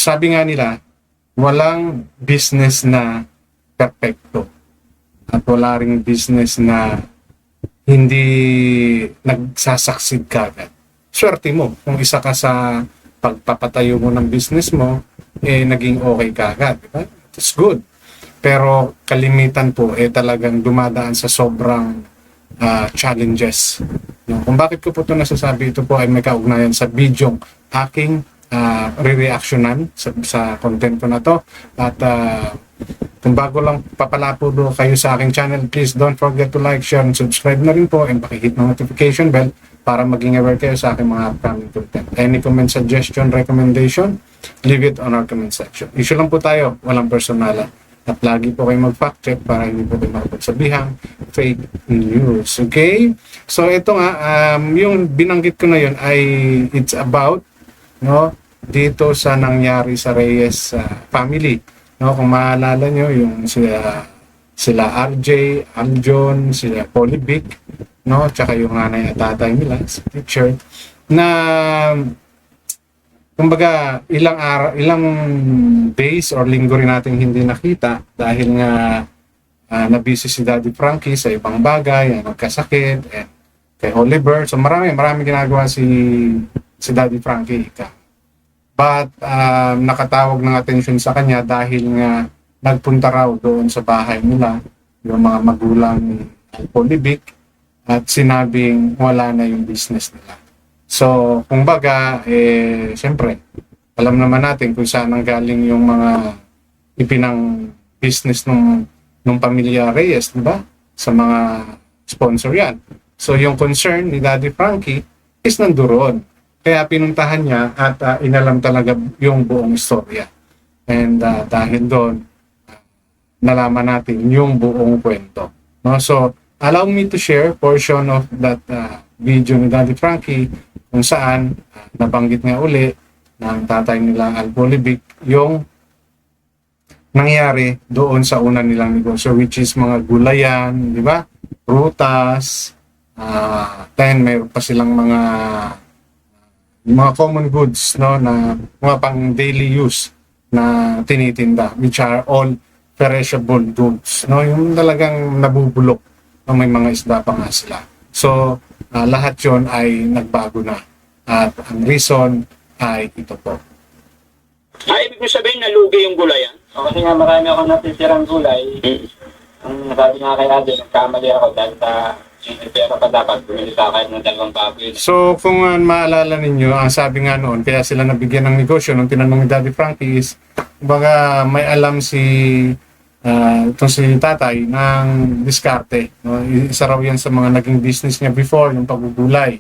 sabi nga nila, walang business na perfecto. At wala ring business na hindi nagsasucceed ka agad. Swerte mo kung isa ka sa pagpapatayo mo ng business mo, naging okay ka agad. Diba? It's good. Pero kalimitan po, talagang dumadaan sa sobrang challenges. Kung bakit ko po ito nasasabi, ito po ay may kaugnayan sa video aking re-reactionan sa content ko na to. At kung bago lang papala po kayo sa aking channel, please don't forget to like, share, and subscribe na rin po, and pakihit ng notification bell para maging aware kayo sa aking mga upcoming content. Any comment, suggestion, recommendation, leave it on our comment section. Issue lang po tayo, walang personalan. At lagi po kayo mag-fact check para hindi po kayo makapagsabihang fake news. Okay? So ito nga, yung binanggit ko na yun ay it's about dito sa nangyari sa Reyes family. Kung maalala nyo, yung sila RJ, Amjon, sila Polybic, tsaka yung nanay at tatay nila, si teacher, na kumbaga ilang days or linggo rin natin hindi nakita dahil nga na-busy si Daddy Frankie sa ibang bagay, nagkasakit, and kay Oliver. So marami ginagawa si Daddy Frankie. But nakatawag ng atensyon sa kanya dahil nga nagpunta raw doon sa bahay nila yung mga magulang ni Polybic at sinabing wala na yung business nila. So, kumbaga, siyempre, alam naman natin kung saan nanggaling yung mga ipinang business nung pamilya Reyes, di ba? Sa mga sponsor yan. So, yung concern ni Daddy Frankie is nandoon. Kaya pinuntahan niya at inalam talaga yung buong istorya. And dahil doon, nalaman natin yung buong kwento. So, allow me to share portion of that video ni Daddy Frankie kung saan nabanggit nga uli ng tatay nila Al Polybic yung nangyari doon sa una nilang negosyo, which is mga gulayan, di ba? Prutas, mayroon pa silang mga common goods na mga pang daily use na tinitinda, which are all perishable goods, yung talagang nabubulok, may mga isda pa nga sila. So lahat yon ay nagbago na, at ang reason ay ito po. Ibig mo sabihin nalugi yung gulayan? Kasi nga marami ako natitirang gulay. Ang nasabi nga kay Ate, nagkamali ako dahil sa pera pa dapat bumili sa akin ng 2 baboy. So kung maalala ninyo, ang sabi nga noon, kaya sila nabigyan ng negosyo nung tinanong ni Daddy Frankie is, baga may alam itong si tatay ng diskarte. Isa raw yan sa mga naging business niya before, yung paggugulay.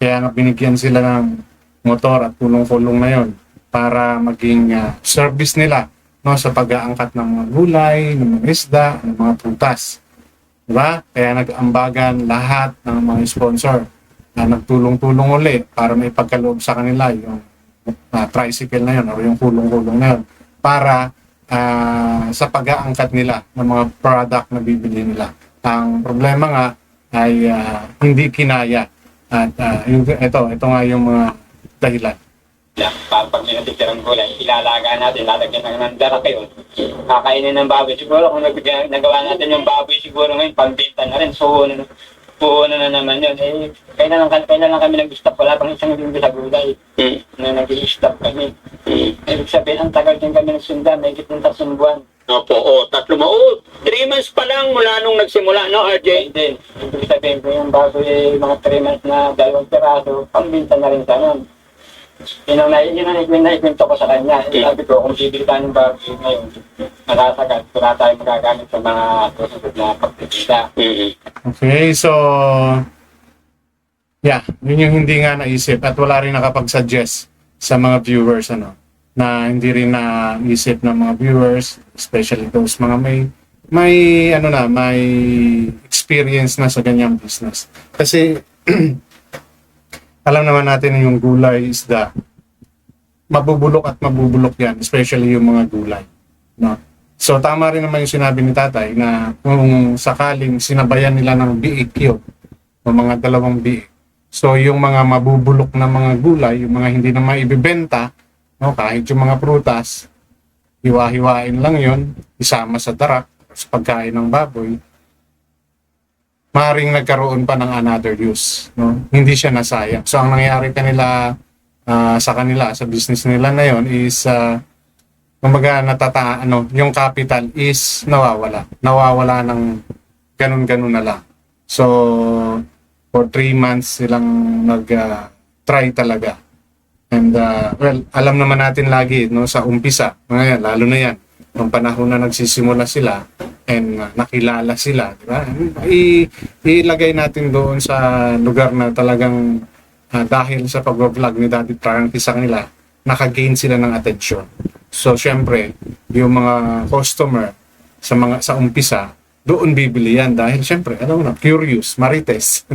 Kaya binigyan sila ng motor at kulong-kulong na yon para maging service nila sa pag-aangkat ng mga gulay, ng mga isda, ng mga prutas. Diba? Kaya nag-ambagan lahat ng mga sponsor na nagtulong-tulong uli para may pagkaloob sa kanila yung tricycle na yun o yung kulong-kulong na yun para sa pag-aangkat nila ng mga product na bibili nila. Ang problema nga ay hindi kinaya at ito nga yung mga dahilan. Pag may natitirang gulay, ilalaga natin, lalagyan ng darak yun. Kakainin ng baboy. Siguro kung nagawa natin yung baboy, siguro ngayon, pambinta na rin. Puhunan na naman yun. Kailan lang kami nag-stop. Wala pang isang linggo sa gulay na nag-i-stop kami. Ibig sabihin, ang tagal din kami nagsunda. May kitang 3 buwan. Opo, 3 months pa lang mula nung nagsimula, no, RJ? Then, ibig sabihin ko yung baboy, mga 3 months na 2 peraso, pambinta na rin sa nun. Yun ang naikwento ko sa kanya. Sabi ko, kung bibili tayo ng baboy ngayon, nakasagad, wala tayo magagamit sa mga susunod na pagpipita. Okay, so yun yung hindi nga naisip at wala rin nakapag-suggest sa mga viewers na hindi rin naisip ng mga viewers, especially those mga may experience na sa ganyang business. Kasi alam naman natin yung gulay, isda, mabubulok at mabubulok yan, especially yung mga gulay. So tama rin naman yung sinabi ni tatay na kung sakaling sinabayan nila ng biik yun, o mga 2 biik. So yung mga mabubulok na mga gulay, yung mga hindi na maibibenta, No? Kahit yung mga prutas, hiwa-hiwain lang yon, isama sa darak, sa pagkain ng baboy, maaaring nagkaroon pa ng another use. No? Hindi siya nasayang. So, ang nangyari sa kanila, sa business nila na yon is, kumbaga yung capital is nawawala. Nawawala ng ganun-ganun na lang. So, for 3 months silang nag-try talaga. And, alam naman natin lagi, no, sa umpisa, ngayon, lalo na yan, nung panahon na nagsisimula sila, and nakilala sila, di ba? Ilagay natin doon sa lugar na talagang dahil sa pag-vlog ni Daddy Frankie sa kanila, naka-gain sila ng attention. So, syempre, yung mga customer sa umpisa, doon bibili yan dahil syempre, alam mo na, curious, marites,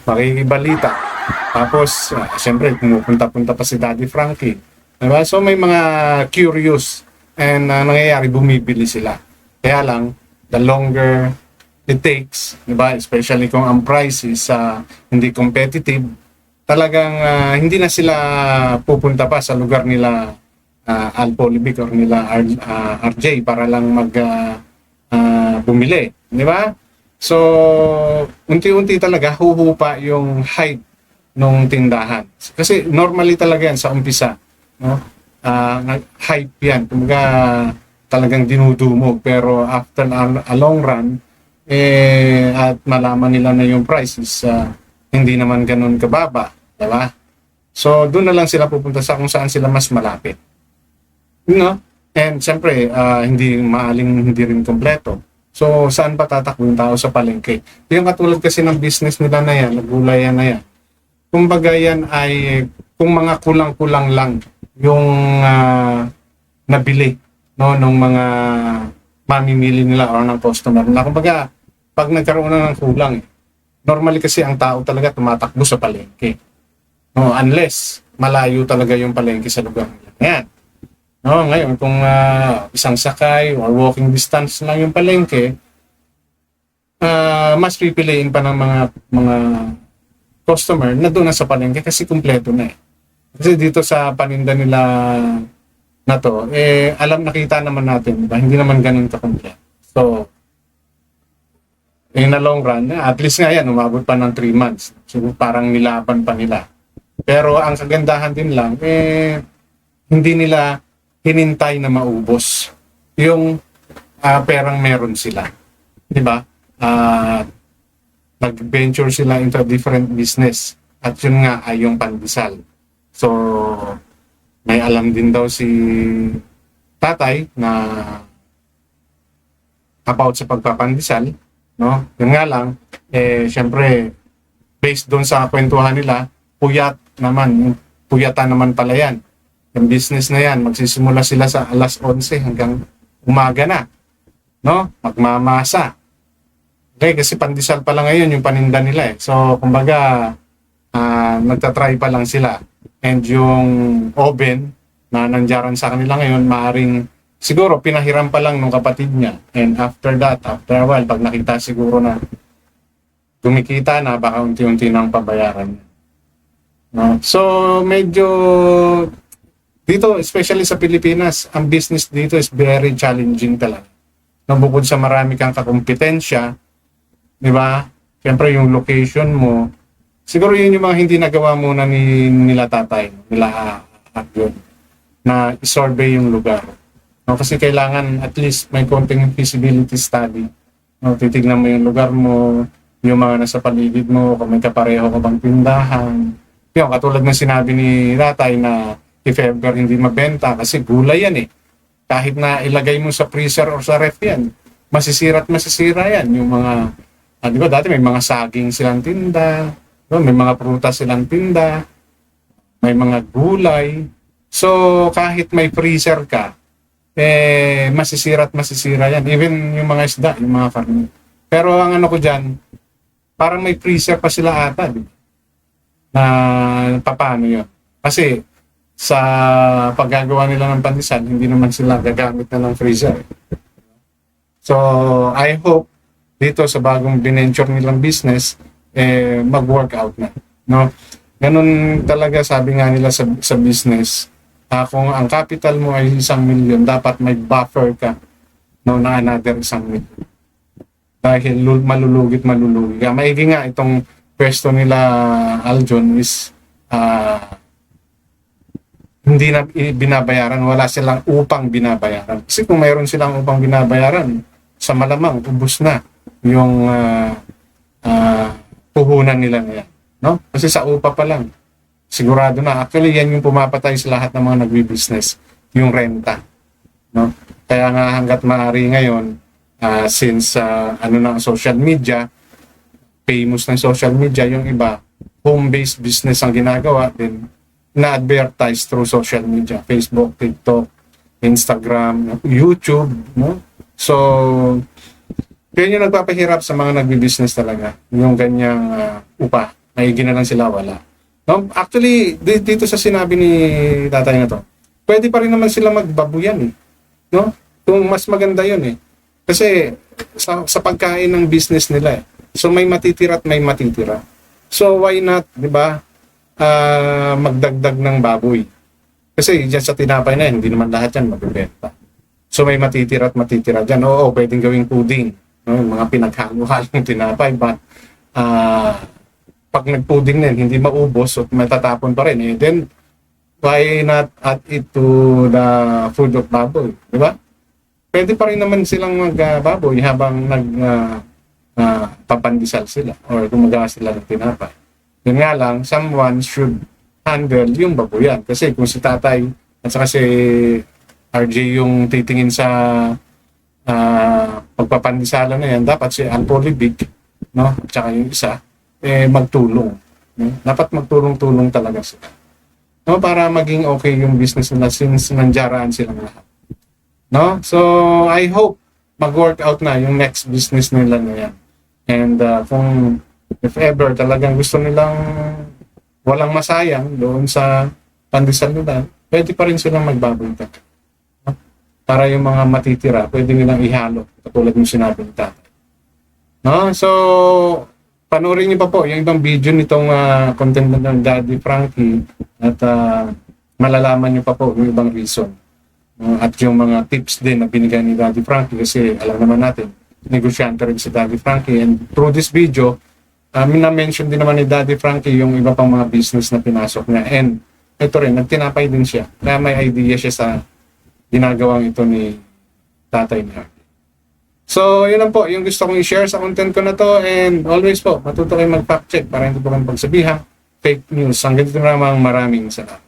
makikibalita. Tapos, syempre, pumupunta-punta pa si Daddy Frankie. Diba? So, may mga curious and nangyayari, bumibili sila. Kaya lang, the longer it takes, diba? Especially kung ang price is hindi competitive, talagang hindi na sila pupunta pa sa lugar nila Alpolibic or nila RJ para lang bumili, di ba? So, unti-unti talaga huhupa yung hype nung tindahan. Kasi normally talaga yan sa umpisa, no? Hype yan, kumbaga talagang dinudumog, pero after a long run, at malaman nila na yung price is hindi naman ganun kababa, di ba? So, doon na lang sila pupunta sa kung saan sila mas malapit. No? And siyempre, hindi rin kompleto. So, saan pa tatakbo yung tao sa palengke? Yung katulad kasi ng business nila na yan, naggulayan na yan. Kumbaga yan ay, kung mga kulang-kulang lang yung nabili, no, ng mga mamimili nila o ng customer na. Kumbaga, pag nagkaroon na ng kulang, normally kasi ang tao talaga tumatakbo sa palengke. No, unless malayo talaga yung palengke sa lugar nila. Yan. No, ngayon kung isang sakay or walking distance lang yung palengke, mas pipiliin pa ng mga customer na doon na sa palengke kasi kumpleto na eh. Kasi dito sa paninda nila na to, nakita naman natin, diba? Hindi naman ganun ka-kompleto. So, in the long run, at least nga yan, umabot pa ng 3 months. So, parang nilaban pa nila. Pero ang kagandahan din lang, hindi nila hinintay na maubos yung perang meron sila. Di ba? Nag-venture sila into a different business. At yun nga ay yung pandesal. So, may alam din daw si tatay na about sa pagpapandesal. No? Yun nga lang, syempre, based doon sa kwentuhan nila, puyatan naman pala yan. Yung business na yan, magsisimula sila sa alas 11 hanggang umaga na. No? Magmamasa. Okay, kasi pandesal pa lang ngayon yung paninda nila eh. So, kumbaga, nagtatry pa lang sila. And yung oven na nandiyaran sa kanila ngayon, maaring siguro pinahiram pa lang nung kapatid niya. And after a while, pag nakita siguro na kumikita na, baka unti-unti nang pabayaran niya. No? So, medyo dito, especially sa Pilipinas, ang business dito is very challenging talaga. No, bukod sa marami kang kakompetensya, di ba? Siyempre yung location mo, siguro yun yung mga hindi nagawa muna nila tatay, nila yun, na i-survey yung lugar. No, kasi kailangan at least may konting feasibility study. No, titignan mo yung lugar mo, yung mga nasa paligid mo, kung may kapareho ka bang tindahan. Yung katulad ng sinabi ni tatay na if ever hindi mabenta, kasi gulay yan eh. Kahit na ilagay mo sa freezer or sa ref yan, masisira at masisira yan. Yung mga, di ba dati may mga saging silang tinda, may mga prutas silang tinda, may mga gulay. So, kahit may freezer ka, masisira at masisira yan. Even yung mga isda, yung mga karne. Pero ang ano ko dyan, parang may freezer pa sila ata, di ba? Na paano yun? Kasi, sa paggagawa nila ng pandesal, hindi naman sila gagamit na ng freezer. So, I hope dito sa bagong binenture nilang business, mag-work out na. No? Ganun talaga sabi nga nila sa business, Kung ang capital mo ay 1,000,000, dapat may buffer ka, no, na another 1,000,000. Dahil malulugi ka. Maigi nga itong pwesto nila, Aljon, is hindi na binabayaran, wala silang upang binabayaran. Kasi kung mayroon silang upang binabayaran, sa malamang ubos na yung puhunan nila na yan, no? Kasi sa upa pa lang, sigurado na. Actually, yan yung pumapatay sa lahat ng mga nagbi-business, yung renta, no? Kaya nga hangga't maaari ngayon, since na social media, famous ng social media, yung iba, home-based business ang ginagawa, then na-advertise through social media, Facebook, TikTok, Instagram, YouTube, no? So, yun yung nagpapahirap sa mga nagbi-business talaga, yung ganyang upa, maigi na lang sila, wala. No? Actually, dito sa sinabi ni tatay na to, pwede pa rin naman sila magbabuyan, eh. No? Kung mas maganda yun, eh. Kasi sa pagkain ng business nila, eh. So may matitira at may matitira. So why not, di ba, magdagdag ng baboy? Kasi dyan sa tinapay na yan, hindi naman lahat yan magbibenta. So may matitira at matitira dyan. Oo, pwedeng gawing pudding. No? Yung mga pinaghalo-halong tinapay. But pag nagpudding na yan, hindi maubos at matatapon pa rin. Eh, then, why not add it to the food of baboy? Di ba? Pwede pa rin naman silang magbaboy habang papandisal sila or gumagawa sila ng tinapay. Yun nga lang, someone should handle yung baboyan. Kasi kung si tatay at saka si RJ yung titingin sa pagpapandisala na yan, dapat si Alpolibig, no? At saka yung isa, magtulong. No? Dapat magtulong-tulong talaga sila. No? Para maging okay yung business nila since nandiyaraan silang lahat. No? So, I hope mag-work out na yung next business nila na yan. And kung if ever talagang gusto nilang walang masayang doon sa pandesal nila, pwede pa rin silang magbaboy talaga. No? Para yung mga matitira, pwede nilang ihalo, katulad yung sinabi ng tatay. No? So, panoorin niyo pa po yung ibang video nitong content ng Daddy Frankie at malalaman niyo pa po yung ibang reason. At yung mga tips din na binigay ni Daddy Frankie kasi alam naman natin, negosyante rin si Daddy Frankie. And through this video, na-mention din naman ni Daddy Frankie yung iba pang mga business na pinasok niya. And ito rin, nagtinapay din siya. Kaya may idea siya sa ginagawang ito ni tatay niya. So, yun lang po, yung gusto kong i-share sa content ko na to. And always po, matuto kayo mag-fact check para hindi po kang pagsabihan fake news. Hanggang dito namang maraming salamat.